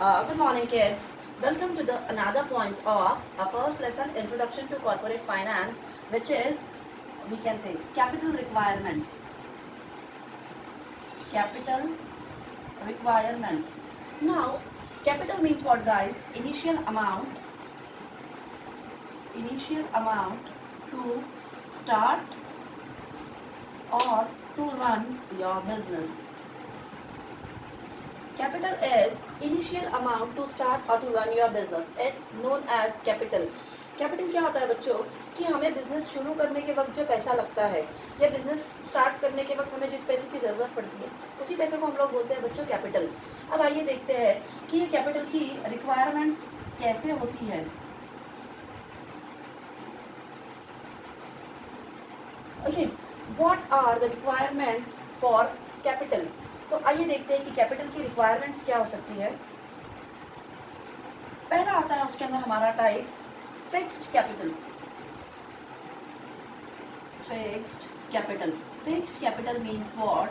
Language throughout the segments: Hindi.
Good morning, kids. Welcome to the another point of our first lesson, Introduction to Corporate Finance, which is, we can say, capital requirements. Capital requirements. Now, capital means what, guys? Initial amount to start or to run your business. Capital is initial amount to start or to run your business. It's known as capital. Capital क्या होता है बच्चों कि हमें बिजनेस शुरू करने के वक्त जो पैसा लगता है या बिजनेस स्टार्ट करने के वक्त हमें जिस पैसे की ज़रूरत पड़ती है उसी पैसे को हम लोग बोलते हैं बच्चों कैपिटल। अब आइए देखते हैं कि ये कैपिटल की रिक्वायरमेंट्स कैसे होती है। Okay, what are the requirements for capital. तो आइए देखते हैं कि कैपिटल की रिक्वायरमेंट्स क्या हो सकती है। पहला आता है उसके अंदर हमारा type fixed capital. Fixed capital means what,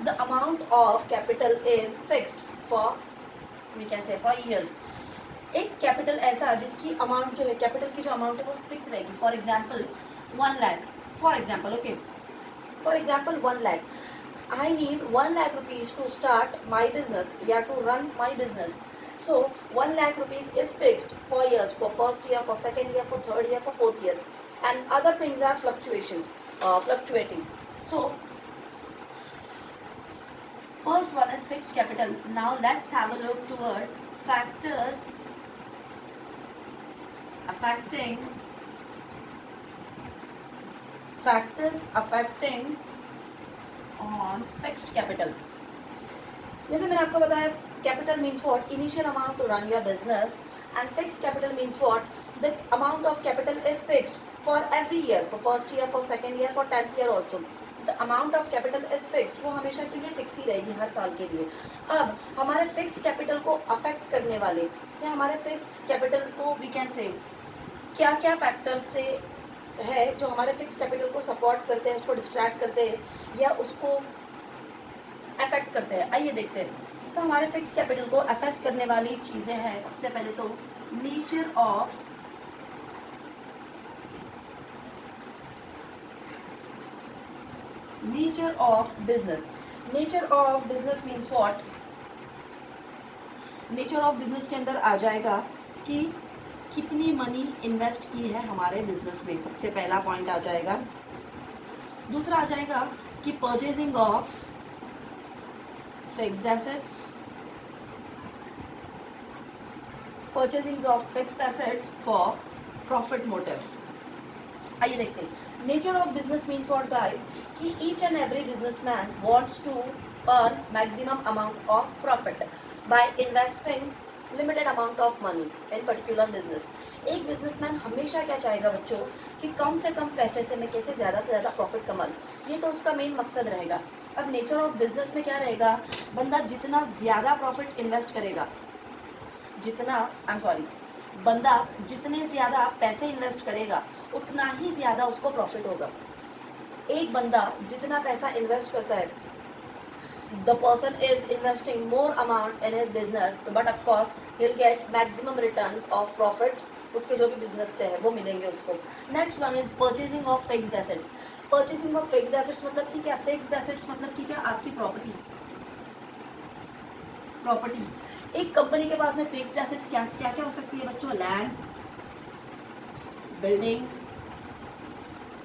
the amount of capital is fixed for, we can say for years. एक कैपिटल ऐसा जिसकी अमाउंट जो है, कैपिटल की जो अमाउंट है वो फिक्स रहेगी। For example 1 lakh, for example okay, for example 1 lakh, I need 1 lakh rupees to start my business, yeah, to run my business. So 1 lakh rupees is fixed for years, for first year, for second year, for third year, for fourth years, and other things are fluctuating. So first one is fixed capital. Now let's have a look toward factors affecting on fixed capital. जैसे मैंने आपको बताया, capital means what, initial amount to run your business, and fixed capital means what, the amount of capital is fixed for every year, for first year, for second year, for 10th year also. The amount of capital is fixed, वो हमेशा के लिए फिक्स ही रहेगी, हर साल के लिए। अब हमारे फिक्स कैपिटल को अफेक्ट करने वाले या हमारे फिक्स कैपिटल को वी कैन से क्या क्या फैक्टर्स से है जो हमारे फिक्स कैपिटल को सपोर्ट करते हैं, उसको डिस्ट्रैक्ट करते हैं या उसको अफेक्ट करते हैं। आइए देखते हैं। तो हमारे फिक्स कैपिटल को अफेक्ट करने वाली चीज़ें हैं, सबसे पहले तो nature of business. Nature of business means what, nature of business के अंदर आ जाएगा कि कितनी मनी इन्वेस्ट की है हमारे बिजनेस में, सबसे पहला पॉइंट आ जाएगा। दूसरा आ जाएगा कि purchasing of fixed assets for profit motive. आइए देखते हैं। Nature of business means what guys, कि each and every businessman wants to earn maximum amount of profit by investing limited amount of money in particular business. एक बिजनेसमैन हमेशा क्या चाहेगा बच्चों कि कम से कम पैसे से मैं कैसे ज़्यादा से ज़्यादा प्रॉफिट कमा लूँ, ये तो उसका मेन मकसद रहेगा। अब नेचर ऑफ बिजनेस में क्या रहेगा, बंदा जितना ज़्यादा प्रॉफिट इन्वेस्ट करेगा, बंदा जितने ज़्यादा पैसे इन्वेस्ट करेगा उतना ही ज़्यादा उसको प्रॉफिट होगा। एक बंदा जितना पैसा इन्वेस्ट करता है, the person is investing more amount in his business, but of course he'll get maximum returns of profit, उसके जो भी बिजनेस से है वो मिलेंगे उसको। Next one is purchasing of fixed assets. Purchasing of fixed assets मतलब ठीक है, फिक्स्ड एसेट्स मतलब ठीक है आपकी प्रॉपर्टी। एक कंपनी के पास में फिक्स्ड एसेट्स क्या क्या हो सकती है बच्चों, लैंड, बिल्डिंग,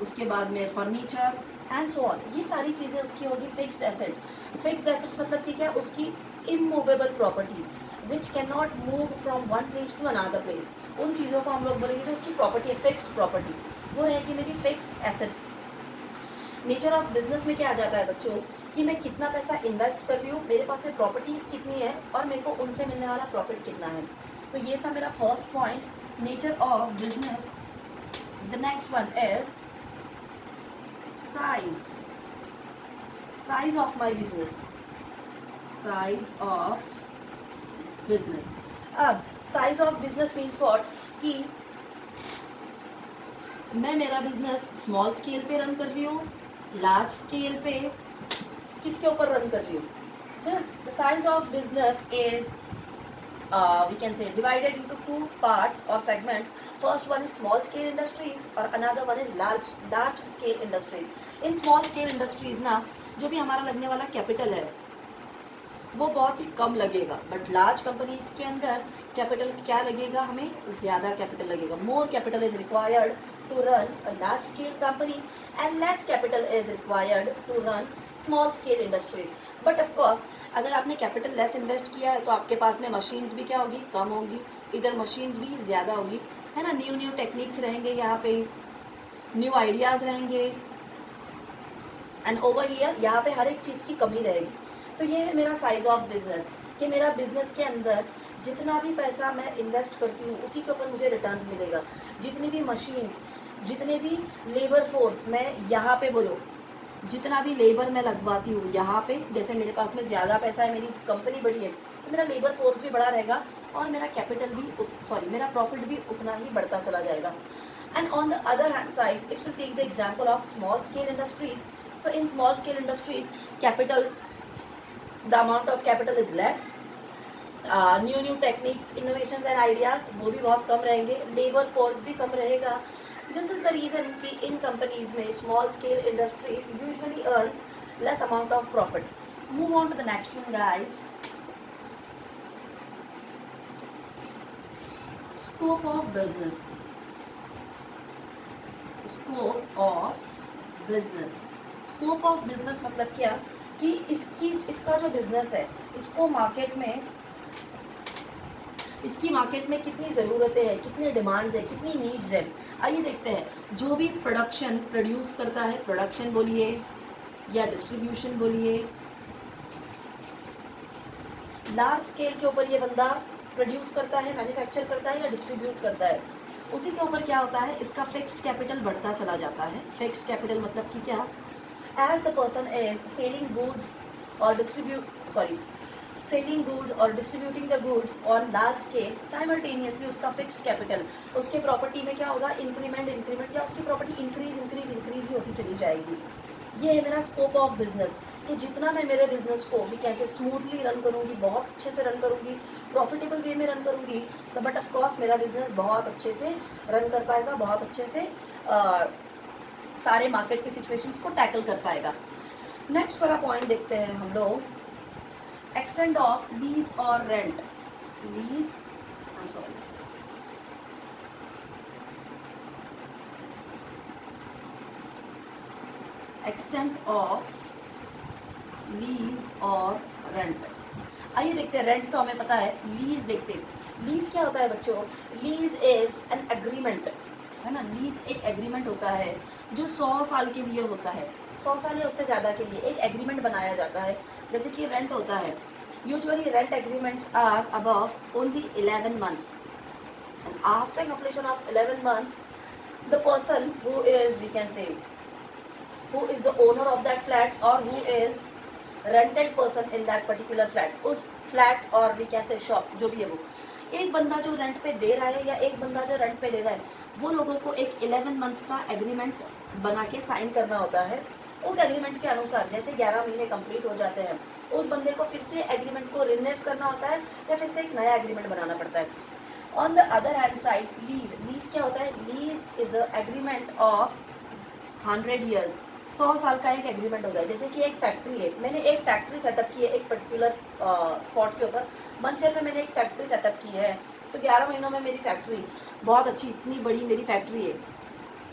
उसके बाद में फर्नीचर एंड सो ऑन, ये सारी चीज़ें उसकी होगी फिक्स्ड एसेट्स। फिक्स्ड एसेट्स मतलब कि क्या, उसकी immovable property which can not move from one place to another place. उन चीज़ों को हम लोग बोलेंगे जो उसकी प्रॉपर्टी है, फिक्स्ड प्रॉपर्टी, वो रहेगी मेरी fixed assets. Nature of business में क्या आ जाता है बच्चों कि मैं कितना पैसा इन्वेस्ट कर रही हूँ, मेरे पास में प्रॉपर्टीज़ कितनी है और मेरे को उनसे मिलने वाला प्रॉफिट कितना है। तो ये था मेरा first point, nature of business. The next one is size of my business, अब size of business means what, कि मैं मेरा बिजनेस स्मॉल स्केल पे रन कर रही हूँ, लार्ज स्केल पे, किसके ऊपर रन कर रही हूँ। The size of business is we can say divided into two parts or segments. First one is small scale industries और another one is large scale industries. In small scale industries ना जो भी हमारा लगने वाला कैपिटल है वो बहुत ही कम लगेगा, बट लार्ज कंपनीज के अंदर कैपिटल क्या लगेगा, हमें ज़्यादा कैपिटल लगेगा. More capital is required to run a large scale company and less capital is required to run small scale industries. But of course अगर आपने कैपिटल लेस इन्वेस्ट किया है तो आपके पास में मशीन्स भी क्या होगी, कम होंगी, इधर मशीन्स भी ज़्यादा होगी, है ना. न्यू टेक्निक्स रहेंगे यहाँ पे, न्यू आइडियाज़ रहेंगे, एंड ओवर हियर यहाँ पे हर एक चीज़ की कमी रहेगी. तो ये है मेरा साइज ऑफ बिजनेस, कि मेरा बिजनेस के अंदर जितना भी पैसा मैं इन्वेस्ट करती हूँ उसी के ऊपर मुझे रिटर्न्स मिलेगा. जितनी भी मशीन्स, जितने भी लेबर फोर्स मैं यहाँ पे बोलो, जितना भी लेबर मैं लगवाती हूँ यहाँ पे, जैसे मेरे पास में ज़्यादा पैसा है, मेरी कंपनी बड़ी है, तो मेरा लेबर फोर्स भी बड़ा रहेगा और मेरा कैपिटल भी मेरा प्रॉफिट भी उतना ही बढ़ता चला जाएगा. And on the other hand side if you take the example of small scale industries, so in small scale industries capital, the amount of capital is less, new techniques, innovation and ideas वो भी बहुत कम रहेंगे, लेबर फोर्स भी कम रहेगा. दिस इज द रीज़न कि इन कंपनीज में small scale industries usually earns less amount of profit. Move on to the next one guys. Scope of business. Scope of business. Scope of business मतलब क्या, कि इसका जो बिजनेस है इसको इसकी मार्केट में कितनी ज़रूरतें हैं, कितनी डिमांड्स है, कितनी नीड्स है. आइए देखते हैं. जो भी प्रोड्यूस करता है, प्रोडक्शन बोलिए या डिस्ट्रीब्यूशन बोलिए, लार्ज स्केल के ऊपर ये बंदा प्रोड्यूस करता है, मैन्युफैक्चर करता है या डिस्ट्रीब्यूट करता है, उसी के ऊपर क्या होता है, इसका फिक्स्ड कैपिटल बढ़ता चला जाता है. फिक्स्ड कैपिटल मतलब कि क्या, as the person is selling goods or distributing the goods on large scale, simultaneously उसका fixed capital, उसके प्रॉपर्टी में क्या होगा, इंक्रीमेंट या उसकी प्रॉपर्टी इंक्रीज ही होती चली जाएगी. ये है मेरा स्कोप ऑफ बिजनेस, कि जितना मैं मेरे बिजनेस को भी कैसे स्मूथली रन करूँगी, बहुत अच्छे से रन करूँगी, प्रॉफिटेबल वे में रन करूँगी, तो बट ऑफकोर्स मेरा बिजनेस बहुत अच्छे से रन कर पाएगा, बहुत अच्छे से सारे मार्केट की सिचुएशंस को टैकल कर पाएगा. नेक्स्ट वाला पॉइंट देखते हैं हम लोग, एक्सटेंड ऑफ लीज और रेंट. एक्सटेंट ऑफ लीज और रेंट. आइए देखते हैं. रेंट तो हमें पता है, लीज देखते हैं. लीज क्या होता है बच्चों, लीज इज एन एग्रीमेंट, है ना. लीज एक एग्रीमेंट होता है जो 100 साल के लिए होता है, 100 साल या उससे ज़्यादा के लिए एक एग्रीमेंट बनाया जाता है. जैसे कि रेंट होता है, usually rent agreements are above only 11 months, and after completion of 11 months the person who is, we can say, who is the owner of that flat और who is rented person in that particular flat, उस फ्लैट और वी कैन से शॉप जो भी है, वो एक बंदा जो रेंट पे दे रहा है या एक बंदा जो रेंट पे ले रहा है, वो लोगों को एक 11 months का एग्रीमेंट बना के साइन करना होता है. उस एग्रीमेंट के अनुसार जैसे 11 महीने कंप्लीट हो जाते हैं, उस बंदे को फिर से एग्रीमेंट को रिन्यू करना होता है या फिर से एक नया एग्रीमेंट बनाना पड़ता है. On the other hand side lease क्या होता है, lease is a agreement of 100 years, 100 साल का एक एग्रीमेंट होता है. जैसे कि एक फैक्ट्री है, मैंने एक फैक्ट्री सेटअप की है एक पर्टिकुलर स्पॉट के ऊपर, मंचर में मैंने एक फैक्ट्री सेटअप की है, तो 11 महीनों में मेरी फैक्ट्री बहुत अच्छी, इतनी बड़ी मेरी फैक्ट्री है,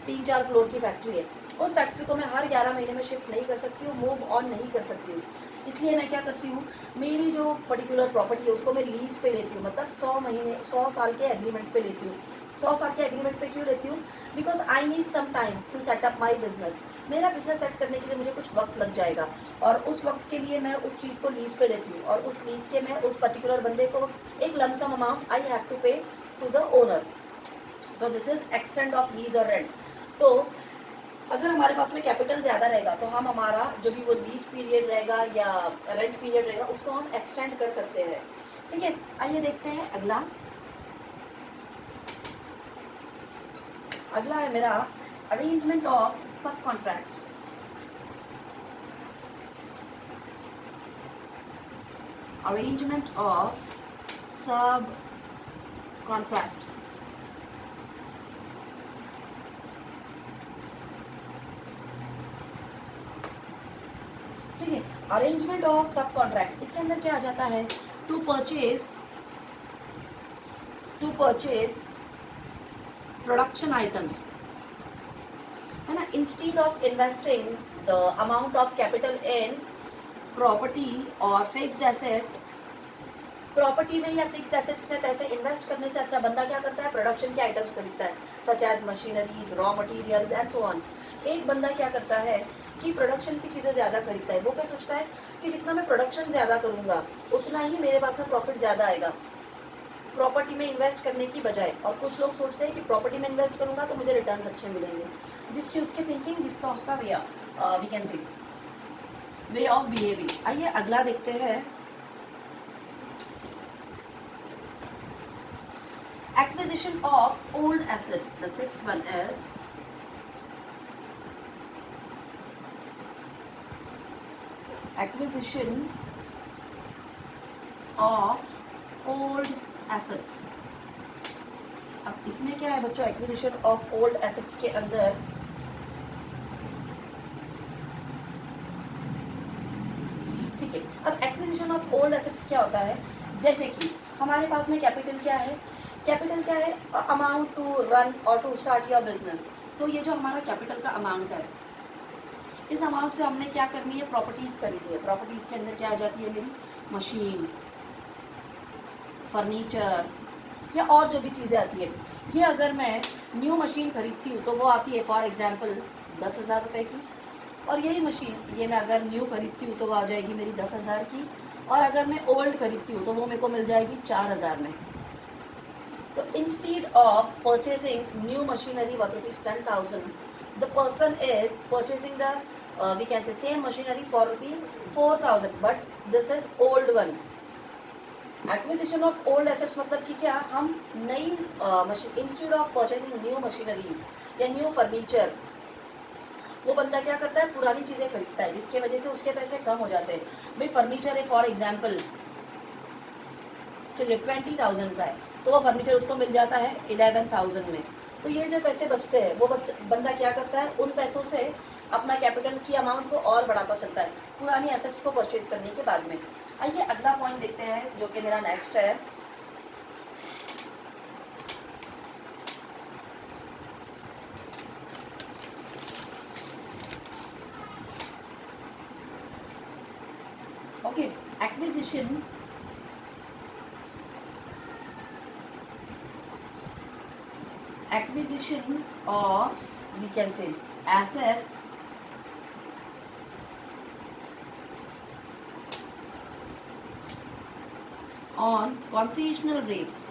3-4 फ्लोर की फैक्ट्री है. उस फैक्ट्री को मैं हर 11 महीने में शिफ्ट नहीं कर सकती हूँ, मूव ऑन नहीं कर सकती हूँ. इसलिए मैं क्या करती हूँ, मेरी जो पर्टिकुलर प्रॉपर्टी है उसको मैं लीज पे लेती हूँ, मतलब 100 साल के एग्रीमेंट पे लेती हूँ. 100 साल के एग्रीमेंट पे क्यों लेती हूँ, because I need some time to set up my business. मेरा बिजनेस सेट करने के लिए मुझे कुछ वक्त लग जाएगा और उस वक्त के लिए मैं उस चीज़ को लीज पे लेती हूँ और उस लीज के मैं उस पर्टिकुलर बंदे को एक lump sum amount I have to pay to the owner. So this is extend of lease और रेंट. तो अगर हमारे पास में कैपिटल ज़्यादा रहेगा तो हम हमारा जो भी वो लीज पीरियड रहेगा या रेंट पीरियड रहेगा उसको हम एक्सटेंड कर सकते हैं. ठीक है, आइए देखते हैं अगला. अगला है मेरा अरेंजमेंट ऑफ सब कॉन्ट्रैक्ट. अरेंजमेंट ऑफ सब कॉन्ट्रैक्ट। ठीक है, अरेंजमेंट ऑफ सब कॉन्ट्रैक्ट, इसके अंदर क्या आ जाता है? टू परचेज प्रोडक्शन आइटम्स, है ना। Instead of investing the amount of capital in property और फिक्स्ड एसेट, प्रॉपर्टी में या फिक्स्ड एसेट्स में पैसे इन्वेस्ट करने से अच्छा बंदा क्या करता है? प्रोडक्शन के आइटम्स खरीदता है, such as machineries, raw materials and so on. एक बंदा क्या करता है कि प्रोडक्शन की चीज़ें ज़्यादा खरीदता है। वो क्या सोचता है कि जितना मैं प्रोडक्शन ज़्यादा करूँगा उतना ही मेरे पास में प्रॉफिट ज़्यादा आएगा, प्रॉपर्टी में इन्वेस्ट करने की बजाय। और कुछ लोग सोचते हैं कि प्रॉपर्टी में इन्वेस्ट करूँगा तो मुझे रिटर्न्स अच्छे मिलेंगे, जिसकी उसकी थिंकिंग, जिसका उसका way, we can see way of behaving. आइए अगला देखते हैं, acquisition of old asset. The sixth one is acquisition of old assets. अब इसमें क्या है बच्चों? एक्विजिशन ऑफ ओल्ड एसेट्स के अंदर ठीक है, अब एक्विजिशन ऑफ ओल्ड एसेट्स क्या होता है? जैसे कि हमारे पास में कैपिटल क्या है? कैपिटल क्या है? अमाउंट टू रन और टू स्टार्ट योर बिजनेस। तो ये जो हमारा कैपिटल का अमाउंट है, इस अमाउंट से हमने क्या करनी है? प्रॉपर्टीज़ खरीदनी है। प्रॉपर्टीज़ के अंदर क्या आ जाती है? मेरी मशीन, फर्नीचर या और जो भी चीज़ें आती है। ये अगर मैं न्यू मशीन खरीदती हूँ तो वो आती है फॉर एग्जांपल 10,000 रुपये की, और यही मशीन ये मैं अगर न्यू खरीदती हूँ तो वो आ जाएगी मेरी 10,000 की, और अगर मैं ओल्ड खरीदती हूँ तो वो मेरे को मिल जाएगी 4,000 में। तो instead of purchasing new machinery worth ₹10,000, the person is purchasing the we can say same machinery for ₹4,000, but this is old one. Acquisition of old assets मतलब कि क्या? हम नई machine, instead of purchasing new machineries या न्यू फर्नीचर, वो बंदा क्या करता है? पुरानी चीज़ें खरीदता है, जिसके वजह से उसके पैसे कम हो जाते हैं। भाई फर्नीचर है फॉर एग्जांपल चलिए 20,000 का है, तो वो फर्नीचर उसको मिल जाता है 11,000 में। तो ये जो पैसे बचते हैं वो बंदा क्या करता है? उन पैसों से अपना कैपिटल की अमाउंट को और बढ़ाता चलता है पुरानी एसेट्स को परचेज करने के बाद में। आइए अगला पॉइंट देखते हैं जो कि मेरा नेक्स्ट है, okay, acquisition of we can say assets on concessional rates,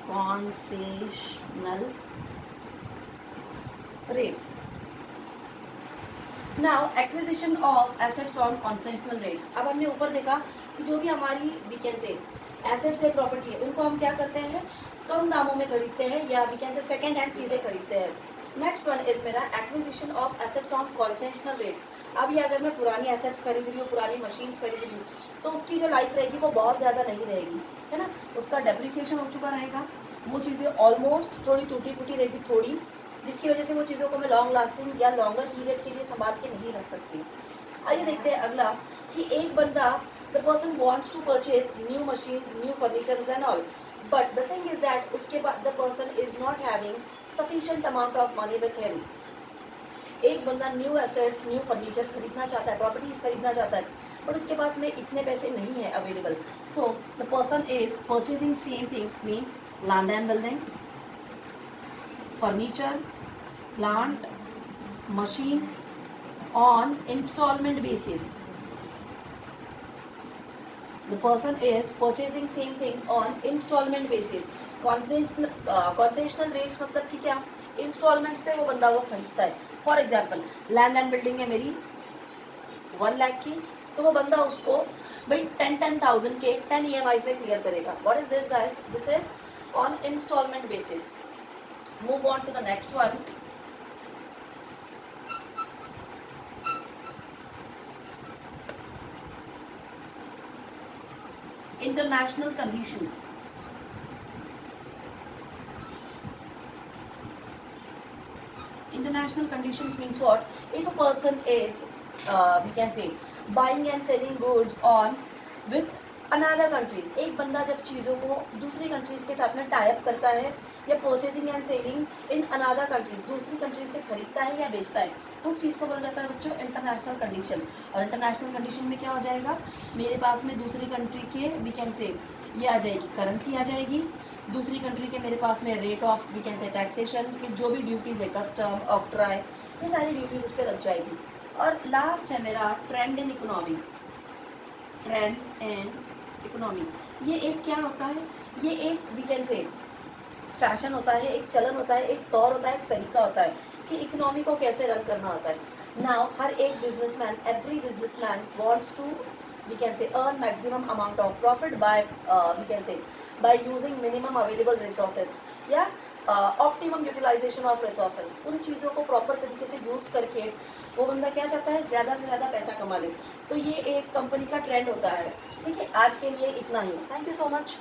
now acquisition of assets on concessional rates। अब हमने ऊपर देखा कि जो भी हमारी वी कैन से एसेट्स है, प्रॉपर्टी है, उनको हम क्या करते हैं? कम दामों में खरीदते हैं, या we can say second hand चीज़ें खरीदते हैं। नेक्स्ट वन इज मेरा acquisition of assets on concessional rates. अब ये अगर मैं पुरानी एसेट्स खरीद रही हूँ, पुरानी मशीन्स खरीद रही हूँ, तो उसकी जो लाइफ रहेगी वो बहुत ज़्यादा नहीं रहेगी, है ना। उसका डेप्रिसिएशन हो चुका रहेगा, वो चीज़ें ऑलमोस्ट थोड़ी टूटी फूटी रहेगी थोड़ी, जिसकी वजह से वो चीज़ों को मैं लॉन्ग लास्टिंग या लॉन्गर पीरियड के लिए संभाल के नहीं रख सकती। आइए देखते हैं अगला कि एक बंदा, the person wants to purchase new machines, new furnitures and all, but the thing is that उसके बाद the person is not having sufficient amount of money with him. एक बंदा न्यू एसेट्स, न्यू फर्नीचर खरीदना चाहता है, प्रॉपर्टीज खरीदना चाहता है, बट उसके पास में इतने पैसे नहीं है available. So the person is purchasing same things, means land and building, furniture, plant, machine on installment basis. The person is purchasing same thing on installment basis. Concessional rates मतलब कि क्या? इंस्टॉलमेंट्स पे वो बंदा वो खरीदता है। For example land and building है मेरी 1 लाख की, तो वो बंदा उसको भाई 10,000 के 10 EMIs में क्लियर करेगा। What is this guys? This is on installment basis. Move on to the next one. International conditions. international conditions means what? If a person is we can say buying and selling goods on with another countries, एक बंदा जब चीज़ों को दूसरी कंट्रीज़ के साथ में टाइप करता है या purchasing and selling in another countries, दूसरी कंट्रीज से खरीदता है या बेचता है, उस चीज़ को बोला जाता है बच्चों इंटरनेशनल कंडीशन। और इंटरनेशनल कंडीशन में क्या हो जाएगा, मेरे पास में दूसरी कंट्री के वी कैन से ये आ जाएगी करेंसी आ जाएगी, दूसरी कंट्री के मेरे पास में rate of we can say taxation, फिर जो भी ड्यूटीज़ है कस्टम ऑक्ट्राई ये सारी ड्यूटीज़ उस पर लग जाएगी। और लास्ट है मेरा trend in economy. Trend in economy ये एक क्या होता है, ये एक वी कैन से फैशन होता है, एक चलन होता है, एक तौर होता है, एक तरीका होता है कि इकोनॉमी को कैसे रन करना होता है। नाउ हर एक businessman, every businessman wants to we can say earn maximum amount of profit by we can say by using minimum available resources या ऑप्टिमम यूटिलाइजेशन ऑफ रिसोर्सेज। उन चीज़ों को प्रॉपर तरीके से यूज़ करके वो बंदा क्या चाहता है, ज़्यादा से ज़्यादा पैसा कमा ले। तो ये एक कंपनी का ट्रेंड होता है। ठीक है, आज के लिए इतना ही। Thank you so much.